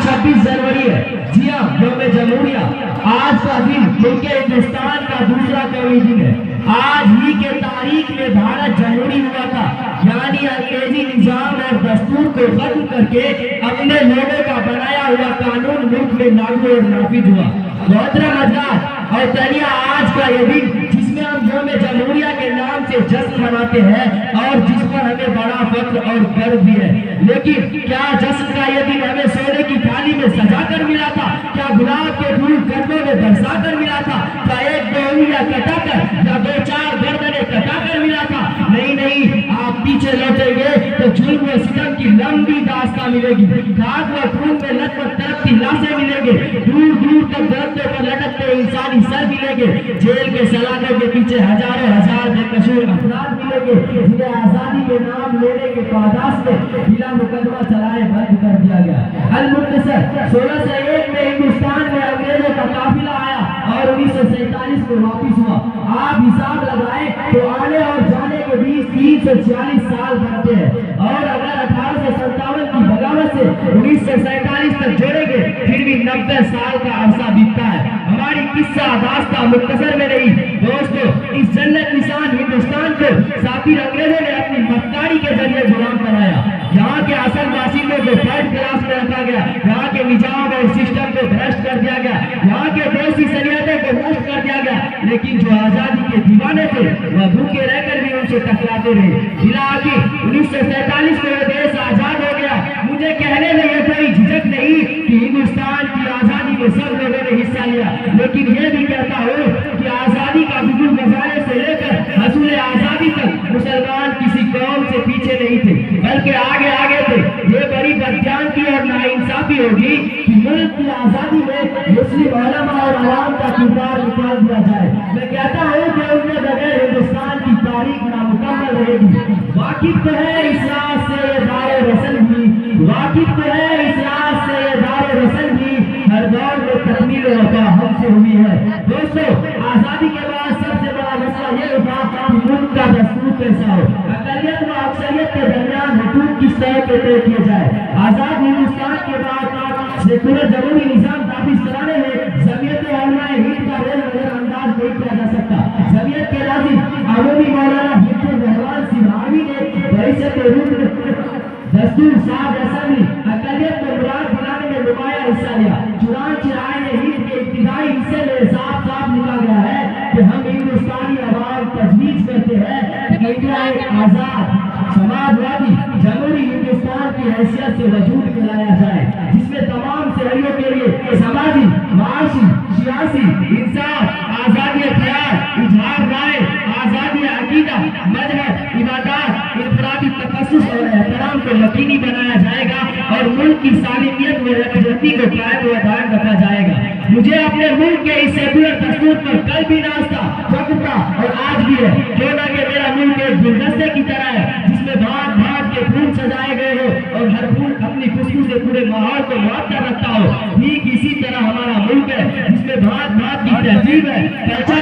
26 जनवरी है, जी हाँ, यौम जमहूरिया। आज का दिन मुल्क हिंदुस्तान का दूसरा कौमी दिन है। आज ही के तारीख में भारत जमहूरी हुआ था, यानी अंग्रेजी निजाम और दस्तूर को खत्म करके अपने लोगों का बनाया हुआ कानून मुल्क में लागू और नाफिज हुआ। मोहतरम हज़रात और तनिया, आज का ये दिन जिसमें हम यौम जमहूरिया के नाम से जश्न मनाते हैं और जिस पर हमें बड़ा फख्र और गर्व भी है, लेकिन क्या जश्न का ये दिन हमें सोने की थाली में सजा कर मिला था? क्या गुलाब के फूल गर्दों में बरसा कर मिला था? क्या एक दो उंगलियां कटा कर या दो चार गर्दनें कटा कर मिला था? नहीं नहीं, आप पीछे लौटेंगे तो जुल्म और सितम की लंबी दास्तां मिलेगी। खाक व खून में लथपथ तड़पती लाशें मिलेंगे, दूर दूर तक दरख्तों पर लटकते इंसानी सर मिलेंगे, जेल के सलाखों के पीछे हजारों हजार बेकसूर अफराद मिलेंगे जिन्हें आजादी के नाम लेने के पादास में बिला मुकदमा चलाए बंद कर दिया गया। अल-मुख्तसर 1601 में हिंदुस्तान में अंग्रेजों का काफिला आया और 1947 में वापिस हुआ। आप हिसाब लगाएं तो आने और जाने के बीच 346 साल बनते हैं, और अगर 1857 की बगावत से 1947 तक जोड़ेंगे फिर भी 90 साल का अरसा बीतता है। हमारी किस्सा दास्तां मुख्तसर में नहीं दोस्तों, इस जन्नत निशान हिंदुस्तान को साथी अंग्रेजों ने अपनी मक्कारी के जरिए गुलाम बनाया। यहाँ के असल बाशिंदों को थर्ड क्लास में रखा गया, यहाँ के निजाम और सिस्टम को भ्रष्ट कर दिया गया, यहाँ के देसी शरीयतों को नष्ट कर दिया गया। लेकिन जो आजादी के दीवाने थे वह भूखे रहकर भी उनसे टकराते रहे। जिला की 1947 में यह देश आजाद हो गया। मुझे कहने में यह कोई झिझक नहीं कि हिंदुस्तान की आजादी में सब लोगों ने हिस्सा लिया, लेकिन यह भी कहता हूँ कि आजादी का बिल्कुल गजारे से लेकर हसूल आजादी तक मुसलमान किसी कौम से पीछे नहीं थे, बल्कि आगे आगे थे। ये बड़ी बदख्यानी और नाइंसाफी होगी कि मुल्क की आजादी में मुस्लिम उलमा और आवाम का किरदार निकाल दिया जाए। मैं कहता हूँ कि उनके बगैर हिंदुस्तान की तारीख नामुकम्मल रहेगी। वाकिफ तो है इस राज से ये दारे रसल भी, वाकिफ तो है इस राज से ये दारे रसल भी, हर दौर में तकमील वफा हमसे हुई है। दोस्तों, आजादी के बाद सबसे बड़ा मसला ये उठा कि मुल्क का दस्तूर कैसा हो, अकलियत व अक्सरियत के दरमियान हुकूक किस तरह के तय किए जाए। आजाद हिंदुस्तान के बाद सेकुलर जमहूरी निजाम नाफिज कराने में जमीयत उलमाए हिंद का रोल नजरअंदाज नहीं किया जा सकता। जमीयत के नाज़िम अमूमी मौलाना हिब्बुर रहमान सिंहावी ने बहसत दस्तूर साहब असेंबली अकलियत को मुराद बनाने में नुमाया हिस्सा लिया। चुनांचे आईन हिंद के इब्तिदाई हिस्से में साफ साफ लिखा गया है कि हम हिंदुस्तानी अवाम तजवीज़ करते हैं कि इंडिया एक आजाद समाजवादी जमहूरी हिंदुस्तान की हैसियत से वजूद में लाया जाए, जिसमें तमाम शहरियों के लिए समाजी, माशी, सियासी इंसाफ, आजादी ख्याल, इजहार राय, आजादी अकीदा, मजहब, इबादत, इनफरादी तखस्सुस और एहतराम को यकीनी बनाया जाएगा और मुल्क की सालिमियत में यकजहती को कायम व दायम रखा जाएगा। मुझे अपने मुल्क के इस सेकुलर दस्तूर पर कल भी नाज था, वक्त था और आज भी है। क्यों ना कि मेरा मुल्क एक गुलदस्ते की तरह है जिसमें भांत भांत के फूल सजाए गए हो और हर फूल अपनी खुशबू से पूरे माहौल को मुअत्तर रखता हो। ठीक इसी तरह हमारा मुल्क है जिसमें भांत भांत की तहजीब है, कल्चर